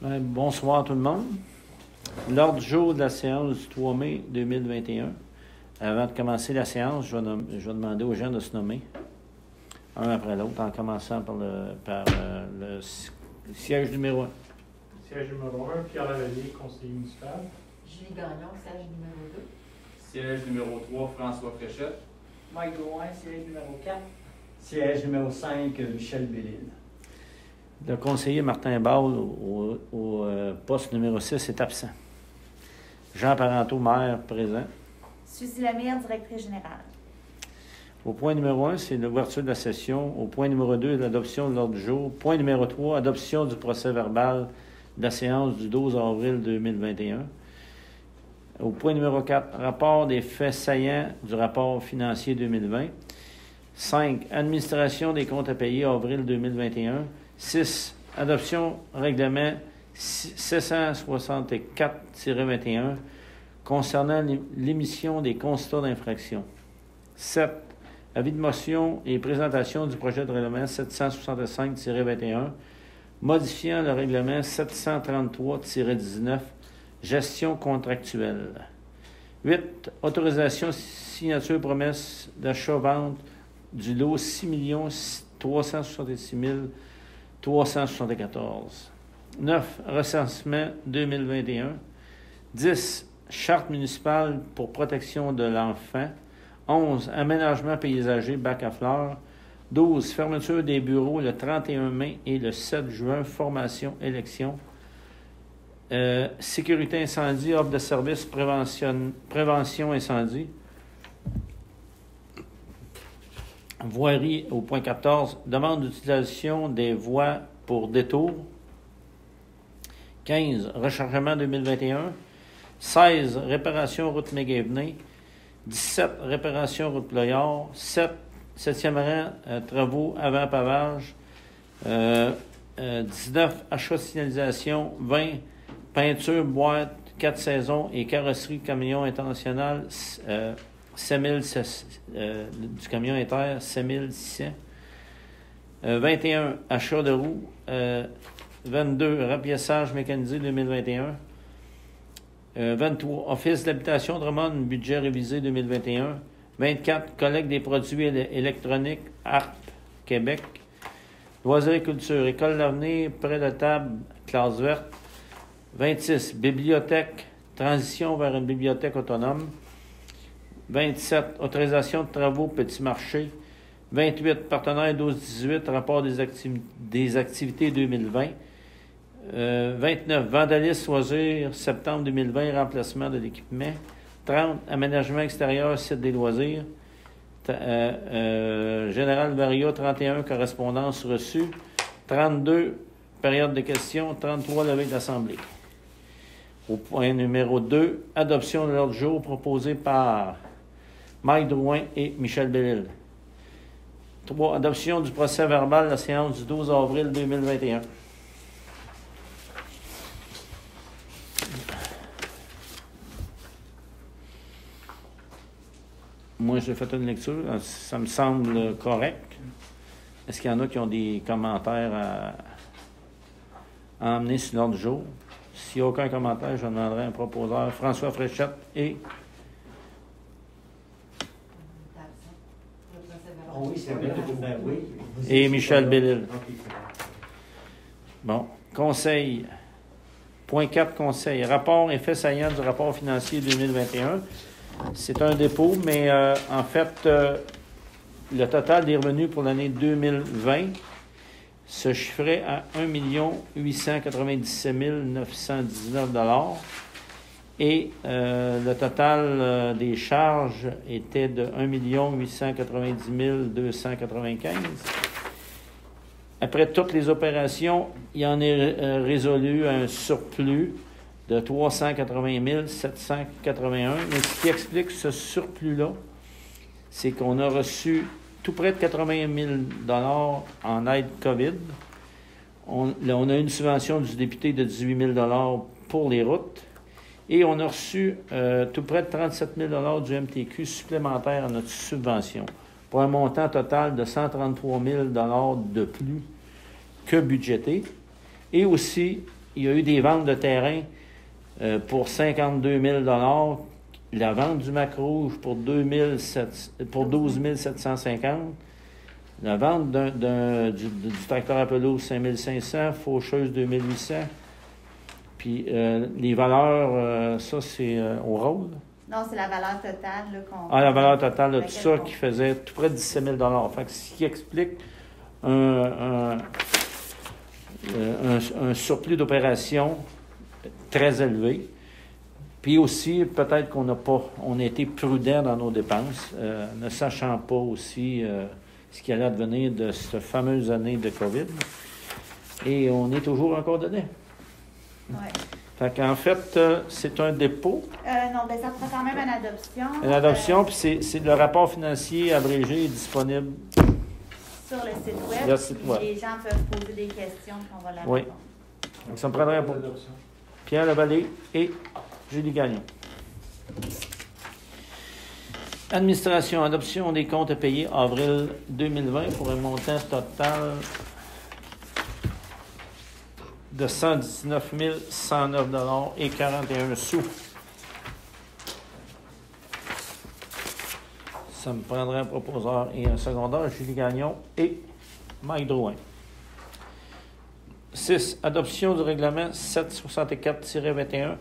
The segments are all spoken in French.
Bien, bonsoir tout le monde. L'ordre du jour de la séance du 3 mai 2021. Avant de commencer la séance, je vais demander aux gens de se nommer, un après l'autre, en commençant par le siège numéro 1. Siège numéro 1, Pierre Lavallée, conseiller municipal. Julie Gagnon, siège numéro 2. Siège numéro 3, François Fréchette. Mike Drouin, siège numéro 4. Siège numéro 5, Michel Bellil. Le conseiller Martin Ball au poste numéro 6 est absent. Jean Parenteau, maire, présent. Suzy Lemire, directrice générale. Au point numéro 1, c'est l'ouverture de la session. Au point numéro 2, l'adoption de l'ordre du jour. Point numéro 3, adoption du procès-verbal de la séance du 12 avril 2021. Au point numéro 4, rapport des faits saillants du rapport financier 2020. 5, administration des comptes à payer avril 2021. 6, adoption règlement 664-21 concernant l'émission des constats d'infraction. 7, avis de motion et présentation du projet de règlement 765-21 modifiant le règlement 733-19 gestion contractuelle. 8, autorisation signature promesse d'achat-vente du lot 6 366 374. 9, recensement 2021. 10, charte municipale pour protection de l'enfant. 11, aménagement paysager bac à fleurs. 12, fermeture des bureaux le 31 mai et le 7 juin, formation, élection. Sécurité incendie, offre de service, prévention incendie. Voirie au point 14, demande d'utilisation des voies pour détour. 15, rechargement 2021. 16, réparation route Mégaveney. 17, réparation route Ployard. 7e rang, travaux avant pavage. 19, achat de signalisation. 20, peinture, boîte, 4 saisons et carrosserie camion international. 7 000, du camion inter, 7600. 21, achat de roues. 22, rapiessage mécanisé 2021. 23, office d'habitation Drummond, budget révisé 2021. 24, collecte des produits électroniques, ARP, Québec. Loisirs et culture, école d'avenir, près de table, classe verte. 26, bibliothèque, transition vers une bibliothèque autonome. 27, autorisation de travaux petit marché. 28, partenaire 12-18, rapport des activités 2020. 29, vandalisme loisirs, septembre 2020, remplacement de l'équipement. 30, aménagement extérieur, site des loisirs. Général Varia, 31, correspondance reçue. 32, période de questions. 33, levée de l'Assemblée. Au point numéro 2, adoption de l'ordre du jour proposé par Mike Drouin et Michel Bellil. 3. Adoption du procès-verbal de la séance du 12 avril 2021. Moi, j'ai fait une lecture. Ça me semble correct. Est-ce qu'il y en a qui ont des commentaires à emmener sur l'ordre du jour? S'il n'y a aucun commentaire, je demanderai un proposeur, François Fréchette et... Oh oui, c'est vrai. Ben oui. Et Michel Bellil. Bon. Conseil. Point 4, conseil. Rapport effet saillant du rapport financier 2021. C'est un dépôt, mais en fait, le total des revenus pour l'année 2020 se chiffrait à 1 897 919 $ et le total des charges était de 1 890 295. Après toutes les opérations, il y en est résolu un surplus de 380 781. Mais ce qui explique ce surplus-là, c'est qu'on a reçu tout près de 80 000 $ en aide COVID. On a eu une subvention du député de 18 000 $ pour les routes. Et on a reçu tout près de 37 000 $ du MTQ supplémentaire à notre subvention, pour un montant total de 133 000 $ de plus que budgété. Et aussi il y a eu des ventes de terrain pour 52 000 $. La vente du Mac Rouge pour 12 750. La vente du tracteur à pelouse 5 500. Faucheuse 2 800. Puis les valeurs, ça c'est au rôle. Non, c'est la valeur totale là, qu'on... La valeur totale de tout ça laquelle qui faisait tout près de 17 000 $. Fait que ce qui explique un surplus d'opération très élevé. Puis aussi, peut-être on a été prudent dans nos dépenses, ne sachant pas aussi ce qui allait advenir de cette fameuse année de COVID. Et on est toujours encore dedans. Oui. Fait qu'en fait, c'est un dépôt. Non, ben ça prend quand même une adoption. Une adoption, puis c'est le rapport financier abrégé est disponible. Sur le site web. Le site web. Les gens peuvent poser des questions, puis on va leur Oui. répondre. Donc, ça me prendrait pour L'adoption. Pierre Lavallée et Julie Gagnon. Administration, adoption des comptes à payer avril 2020 pour un montant total de 119 109 $ et 41 sous. Ça me prendrait un proposeur et un secondaire, Julie Gagnon et Mike Drouin. 6. Adoption du règlement 764-21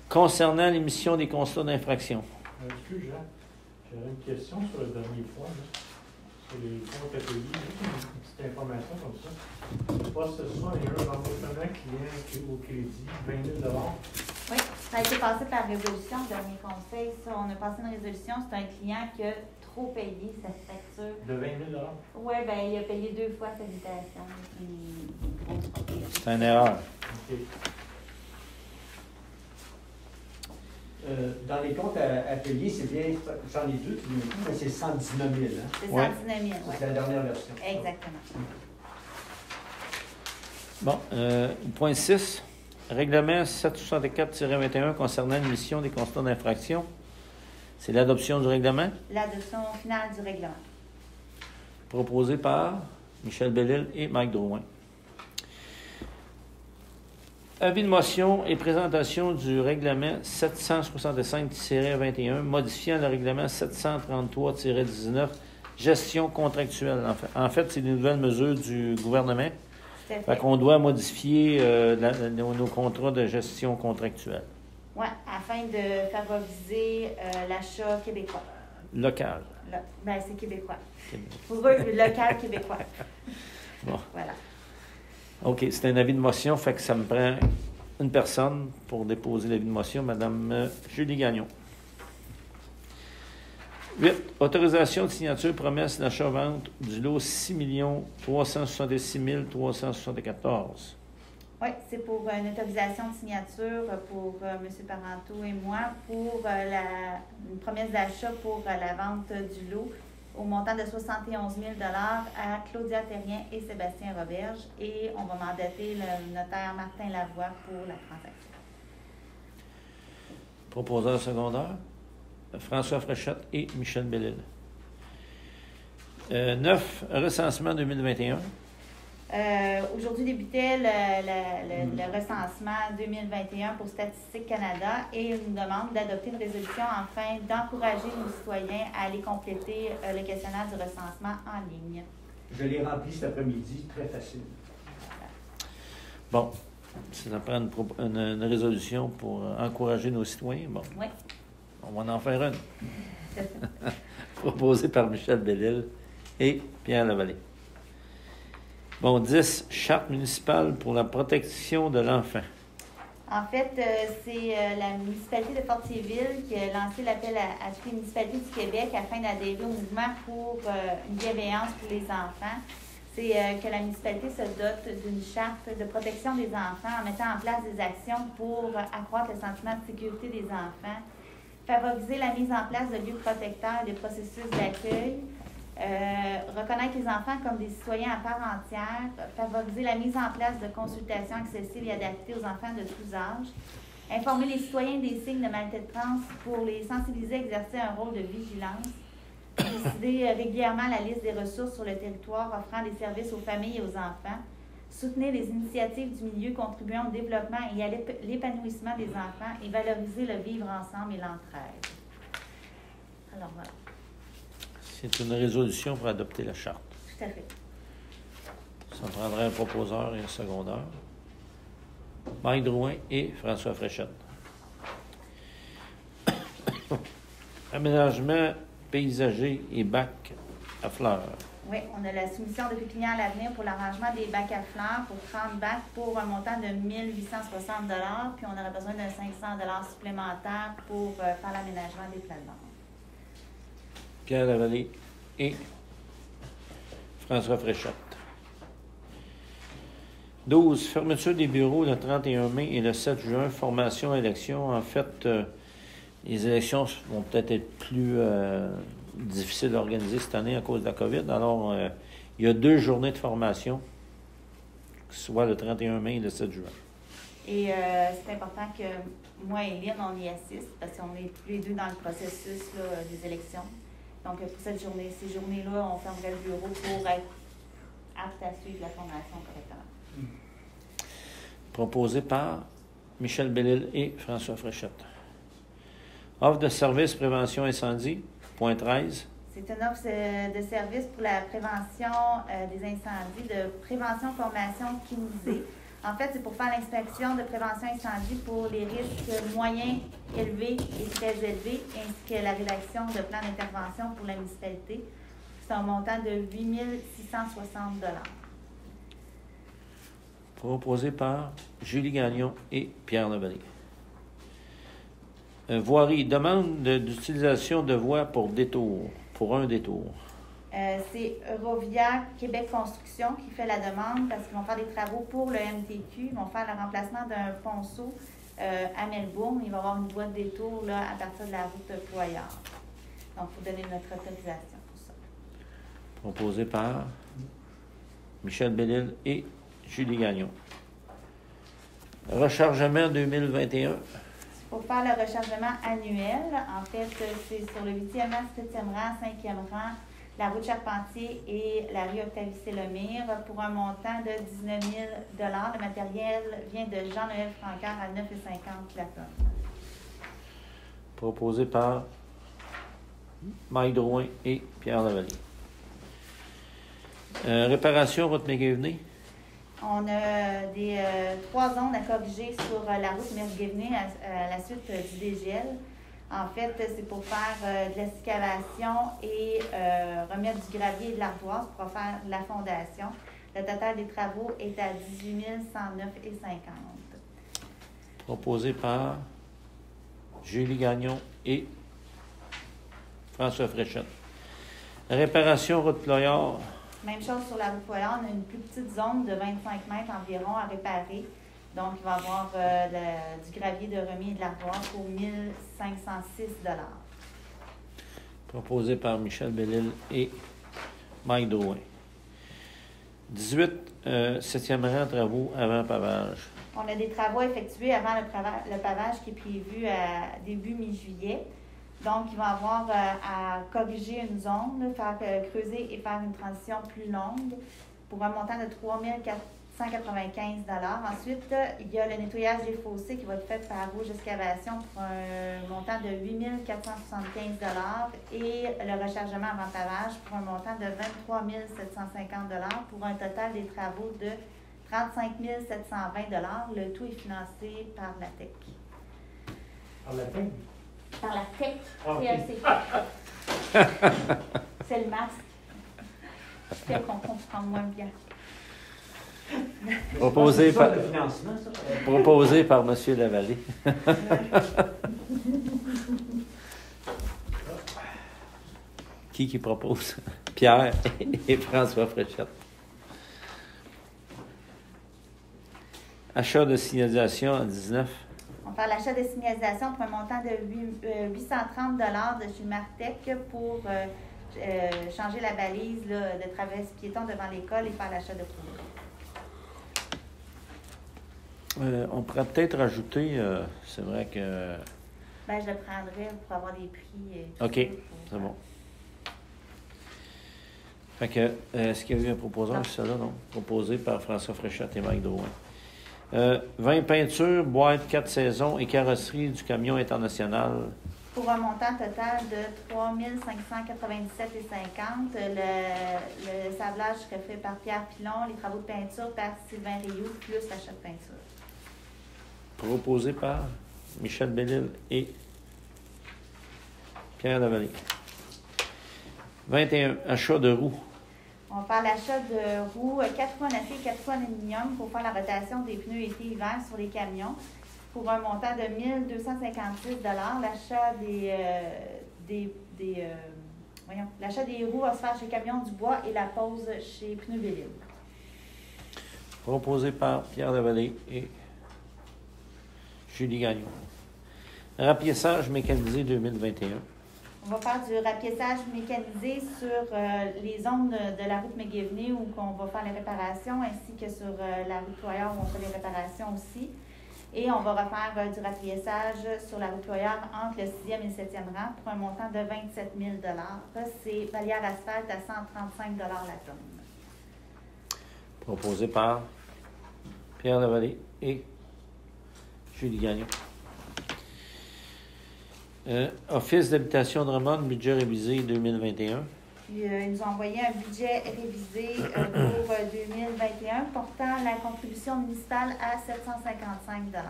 concernant l'émission des constats d'infraction. Excuse, Jean, j'avais une question sur le dernier point, là, sur les comptes à payer, juste une petite information comme ça. Possession et un remboursement client au crédit, 20 000 $. Oui, ça a été passé par résolution, le dernier conseil. Ça, on a passé une résolution. C'est un client qui a trop payé sa facture. De 20 000 $. Oui, bien, il a payé 2 fois sa habitation. C'est une erreur. OK. Dans les comptes à payer, c'est bien, j'en ai deux, mais c'est 119 000. Hein? C'est Ouais. 119 000, oui. C'est la dernière version. Exactement. Bon, point 6. Règlement 764-21 concernant l'émission des constats d'infraction. C'est l'adoption du règlement L'adoption finale du règlement. proposé par Michel Bellil et Mike Drouin. Avis de motion et présentation du règlement 765-21 modifiant le règlement 733-19 gestion contractuelle. En fait, c'est des nouvelles mesures du gouvernement. Tout à Fait fait. qu'on doit modifier nos contrats de gestion contractuelle. Oui, afin de favoriser l'achat québécois. Local. Ben, c'est québécois. Pour eux, local québécois. Bon. Voilà. OK, c'est un avis de motion, fait que ça me prend une personne pour déposer l'avis de motion, Mme Julie Gagnon. 8. Autorisation de signature promesse d'achat-vente du lot 6 366 374. Oui, c'est pour une autorisation de signature pour M. Parenteau et moi pour une promesse d'achat pour la vente du lot au montant de 71 000 $ à Claudia Terrien et Sébastien Roberge. Et on va mandater le notaire Martin Lavoie pour la transaction. Proposeur secondaire, François Fréchette et Michel Bellil. 9. Recensement 2021. Aujourd'hui débutait le recensement 2021 pour Statistique Canada et une demande d'adopter une résolution afin d'encourager nos citoyens à aller compléter le questionnaire du recensement en ligne. Je l'ai rempli cet après-midi, très facile. Bon, ça prend une résolution pour encourager nos citoyens. Bon, Oui. on va en faire une. Proposée par Michel Bellil et Pierre Lavallée. Bon, 10. Charte municipale pour la protection de l'enfant. En fait, c'est la municipalité de Fortierville qui a lancé l'appel à toutes les municipalités du Québec afin d'adhérer au mouvement pour une bienveillance pour les enfants. C'est que la municipalité se dote d'une charte de protection des enfants en mettant en place des actions pour accroître le sentiment de sécurité des enfants, favoriser la mise en place de lieux protecteurs et des processus d'accueil, reconnaître les enfants comme des citoyens à part entière, favoriser la mise en place de consultations accessibles et adaptées aux enfants de tous âges, informer les citoyens des signes de maltraitance pour les sensibiliser à exercer un rôle de vigilance, décider régulièrement la liste des ressources sur le territoire offrant des services aux familles et aux enfants, soutenir les initiatives du milieu contribuant au développement et à l'épanouissement des enfants et valoriser le vivre ensemble et l'entraide. Alors voilà. C'est une résolution pour adopter la charte. Tout à fait. Ça prendrait un proposeur et un secondeur. Mike Drouin et François Fréchette. Aménagement paysager et bac à fleurs. Oui, on a la soumission de pépinière à l'avenir pour l'arrangement des bacs à fleurs pour 30 bacs pour un montant de 1 860 $, puis on aurait besoin de 500 $ supplémentaires pour faire l'aménagement des plates-bandes. Pierre Lavallée et François Fréchette. 12. Fermeture des bureaux le 31 mai et le 7 juin. Formation, élection. En fait, les élections vont peut-être être plus difficiles à organiser cette année à cause de la COVID. Alors, il y a 2 journées de formation, soit le 31 mai et le 7 juin. Et c'est important que moi et Lynn, on y assiste parce qu'on est tous les deux dans le processus là, des élections. Donc, pour ces journées-là, on fermerait le bureau pour être apte à suivre la formation correctement. Proposé par Michel Bellil et François Fréchette. Offre de service prévention incendie, point 13. C'est une offre de service pour la prévention des incendies, de prévention-formation kinisée. En fait, c'est pour faire l'inspection de prévention incendie pour les risques moyens, élevés et très élevés, ainsi que la rédaction de plans d'intervention pour la municipalité. C'est un montant de 8 660 $. Proposé par Julie Gagnon et Pierre Lavallée. Voirie, demande d'utilisation de voies pour détour, pour un détour. C'est Eurovia Québec Construction qui fait la demande parce qu'ils vont faire des travaux pour le MTQ. Ils vont faire le remplacement d'un ponceau à Melbourne. Il va y avoir une voie de détour là, à partir de la route Poyard. Donc, il faut donner notre autorisation pour ça. Proposé par Michel Bellil et Julie Gagnon. Rechargement 2021. Pour faire le rechargement annuel, en fait, c'est sur le 8e rang, 7e rang, 5e rang, la route Charpentier et la rue Octavie-Célomire pour un montant de 19 000 $. Le matériel vient de Jean-Noël Francard à 9,50 $ la tonne. Proposé par Mike Drouin et Pierre Lavallée. Réparation route McGivney. On a des 3 zones à corriger sur la route McGivney à la suite du dégel. En fait, c'est pour faire de l'excavation et remettre du gravier et de l'ardoise pour faire la fondation. Le total des travaux est à 18 109,50 $. Proposé par Julie Gagnon et François Fréchette. Réparation route Ployard. Même chose sur la route Poyard, on a une plus petite zone de 25 mètres environ à réparer. Donc, il va y avoir du gravier de remis et de l'ardoise pour 1 506 $. Proposé par Michel Bellil et Mike Drouin. 18, 7e rang, travaux avant pavage. On a des travaux effectués avant le pavage qui est prévu à début mi-juillet. Donc, il va y avoir à corriger une zone, là, faire creuser et faire une transition plus longue pour un montant de 3 495 $. Ensuite, il y a le nettoyage des fossés qui va être fait par Rouge Excavation pour un montant de 8 475 $ et le rechargement avant pavage pour un montant de 23 750 $ pour un total des travaux de 35 720 $. Le tout est financé par la TEC. Par la peine? Par la TEC, Ah, ok. TEC. C'est le masque. Fait qu'on comprend moins bien. Proposé C'est par, ça, le financement, ça? proposé par M. Lavallée. Qui propose? Pierre et François Fréchette. Achat de signalisation à 19. On va faire l'achat de signalisation pour un montant de 830 $ de chez Martec pour changer la balise là, de traverse piéton devant l'école et faire l'achat de couleurs. On pourrait peut-être rajouter, c'est vrai que... Ben, je le prendrais pour avoir des prix. OK, c'est bon. Fait que, est-ce qu'il y a eu un proposeur Non. sur ça, là? Non. Proposé par François Fréchette et Mike Drouin. 20 peintures, boîtes, 4 saisons et carrosserie du camion international. Pour un montant total de 3 597,50 $. Le sablage serait fait par Pierre Pilon, les travaux de peinture par Sylvain Rioux, plus l'achat de peinture. Proposé par Michel Bellil et Pierre Lavallée. 21. Achat de roues. On va faire l'achat de roues 4 roues en acier et 4 roues en aluminium pour faire la rotation des pneus été-hiver sur les camions pour un montant de 1 256 $. L'achat des roues va se faire chez Camion du Bois et la pose chez Pneus Bellil. Proposé par Pierre Lavallée et Julie Gagnon. Rapiessage mécanisé 2021. On va faire du rapiessage mécanisé sur les zones de la route McGivney où on va faire les réparations, ainsi que sur la route Ployard où on fait les réparations aussi. Et on va refaire du rapiessage sur la route Ployard entre le 6e et le 7e rang pour un montant de 27 000 $. C'est Valière Asphalte à 135 $ la tonne. Proposé par Pierre Lavallée et Julie Gagnon. Office d'habitation de Drummond, budget révisé 2021. Puis, ils nous ont envoyé un budget révisé pour 2021 portant la contribution municipale à 755 $.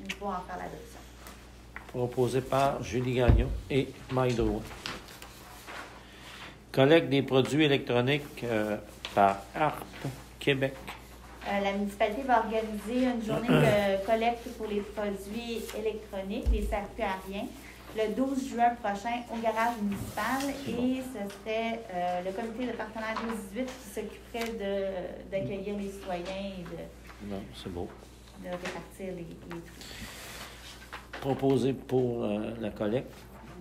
Nous pouvons en faire l'adoption. Proposé par Julie Gagnon et Mike Drouin. Collecte des produits électroniques par ARP Québec. La municipalité va organiser une journée de collecte pour les produits électroniques, les circuits aériens, le 12 juin prochain au garage municipal. Et ce serait le comité de partenaires 18 qui s'occuperait d'accueillir les citoyens et Non, c'est beau. de répartir les trucs. Proposé pour la collecte,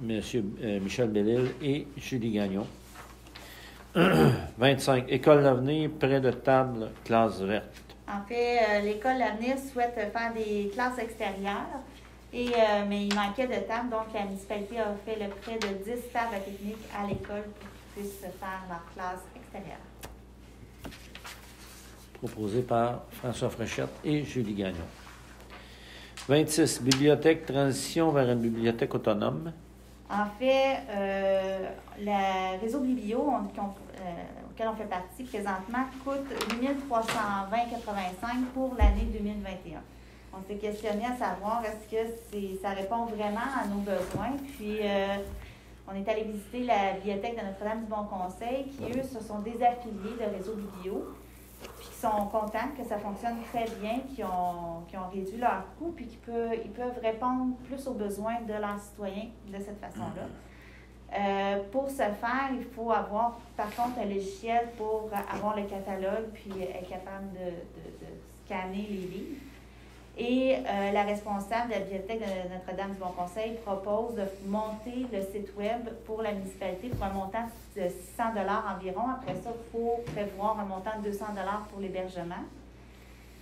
M. Michel Bellil et Julie Gagnon. 25. École L'Avenir, près de table, classe verte. En fait, l'école L'Avenir souhaite faire des classes extérieures, mais il manquait de table, donc la municipalité a fait le prêt de 10 tables à technique à l'école pour qu'ils puissent faire leur classe extérieure. Proposé par François Fréchette et Julie Gagnon. 26. Bibliothèque, transition vers une bibliothèque autonome. En fait, le réseau Biblio auquel on fait partie présentement coûte 8 320,85 $ pour l'année 2021. On s'est questionné à savoir est-ce que ça répond vraiment à nos besoins. Puis, on est allé visiter la bibliothèque de Notre-Dame du Bon Conseil qui, eux, se sont désaffiliés de réseau Biblio, puis qui sont contents que ça fonctionne très bien, qui ont réduit leurs coûts, puis ils peuvent répondre plus aux besoins de leurs citoyens de cette façon-là. Pour ce faire, il faut avoir, par contre, un logiciel pour avoir le catalogue, puis être capable de scanner les livres. Et la responsable de la bibliothèque de Notre-Dame du Bon Conseil propose de monter le site web pour la municipalité pour un montant de 600 $ environ. Après ça, il faut prévoir un montant de 200 $ pour l'hébergement.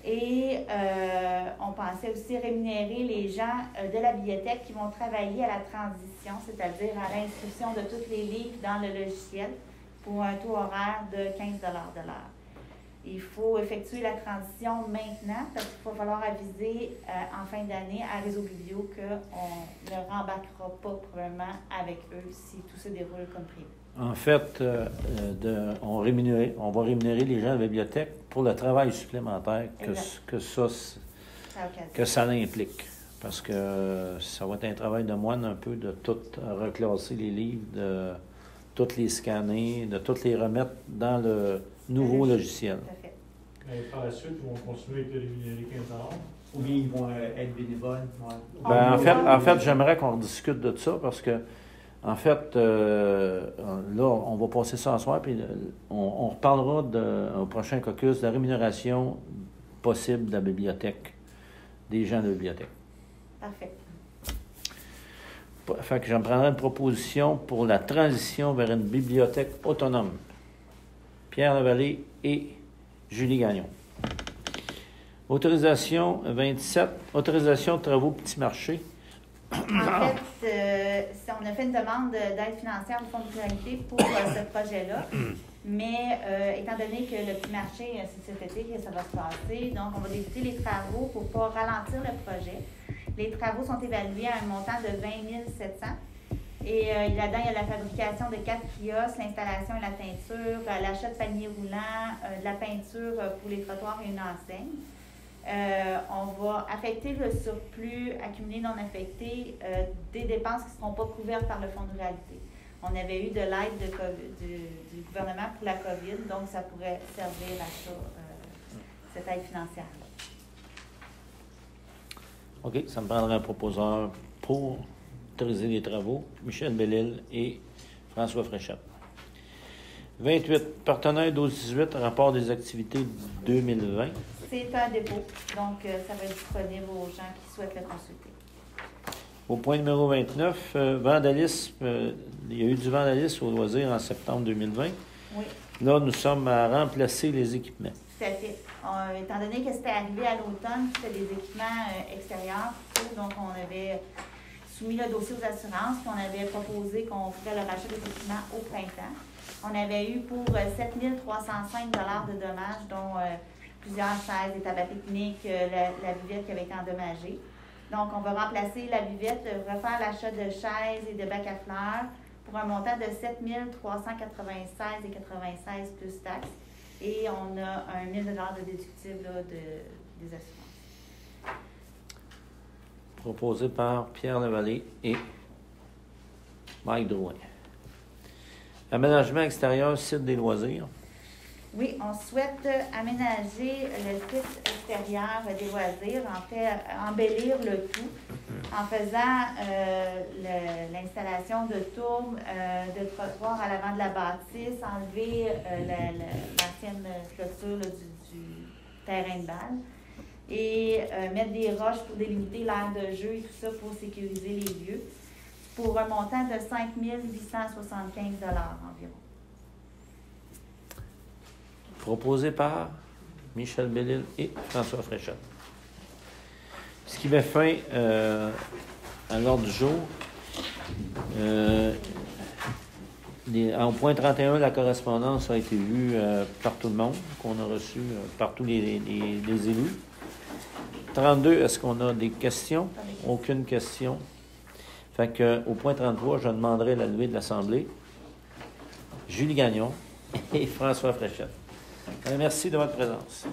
Et on pensait aussi rémunérer les gens de la bibliothèque qui vont travailler à la transition, c'est-à-dire à l'inscription de tous les livres dans le logiciel pour un taux horaire de 15 $ de l'heure. Il faut effectuer la transition maintenant parce qu'il va falloir aviser en fin d'année à Réseau Biblio qu'on ne rembarquera pas probablement avec eux si tout se déroule comme prévu. En fait, on va rémunérer les gens de la bibliothèque pour le travail supplémentaire que ça implique. Parce que ça va être un travail de moine un peu de tout reclasser les livres, de tous les scanner, de tous les remettre dans le nouveau logiciel. Tout à fait. Mais par la suite, ils vont continuer à être rémunérés 15 $. Ou bien ils vont être bénévoles. Ouais. Ben, en fait, j'aimerais qu'on rediscute de ça parce que, en fait, là, on va passer ça en soir, puis on reparlera au prochain caucus de la rémunération possible de la bibliothèque, des gens de la bibliothèque. Parfait. Fait que j'en prendrai une proposition pour la transition vers une bibliothèque autonome. Pierre Lavallée et Julie Gagnon. Autorisation 27, autorisation de travaux petit marché. En fait, on a fait une demande d'aide financière au Fonds de mutualité pour ce projet-là. Mais étant donné que le petit marché, c'est cet été que ça va se passer, donc on va débuter les travaux pour ne pas ralentir le projet. Les travaux sont évalués à un montant de 20 700. Et là-dedans, il y a la fabrication de 4 kiosques, l'installation et la teinture, l'achat de paniers roulants, de la peinture pour les trottoirs et une enseigne. On va affecter le surplus accumulé non affecté des dépenses qui ne seront pas couvertes par le Fonds de ruralité. On avait eu de l'aide du gouvernement pour la COVID, donc ça pourrait servir à ça, cette aide financière-là. OK, ça me prendra un proposeur pour autoriser les travaux. Michel Bellil et François Fréchette. 28. Partenaire 12-18, rapport des activités 2020. C'est un dépôt, donc ça va être disponible aux gens qui souhaitent le consulter. Au point numéro 29, vandalisme. Il y a eu du vandalisme au loisir en septembre 2020. Oui. Là, nous sommes à remplacer les équipements. Tout à fait. Étant donné que c'était arrivé à l'automne, c'était des équipements extérieurs, donc on avait soumis le dossier aux assurances, puis on avait proposé qu'on ferait le rachat des équipements au printemps. On avait eu pour 7 305 $ de dommages, dont plusieurs chaises, des tabacs pique-nique, la buvette qui avait été endommagée. Donc, on va remplacer la buvette, refaire l'achat de chaises et de bacs à fleurs pour un montant de 7 396,96 plus taxes. Et on a un 1 000 $ de déductible là, des assurances. Proposé par Pierre Lavallée et Mike Drouin. Aménagement extérieur, site des loisirs. Oui, on souhaite aménager le site extérieur des loisirs, en fait, embellir le tout en faisant l'installation de tourmes de trottoirs à l'avant de la bâtisse, enlever l'ancienne clôture là, du terrain de balle et mettre des roches pour délimiter l'aire de jeu et tout ça pour sécuriser les lieux, pour un montant de 5 875 $ environ. Proposé par Michel Bellil et François Fréchette. Ce qui met fin à l'ordre du jour. Au point 31, la correspondance a été vue par tout le monde, qu'on a reçu par tous les élus. 32, est-ce qu'on a des questions? Aucune question. Fait que, au point 33, je demanderai la levée de l'Assemblée. Julie Gagnon et François Fréchette. Merci de votre présence.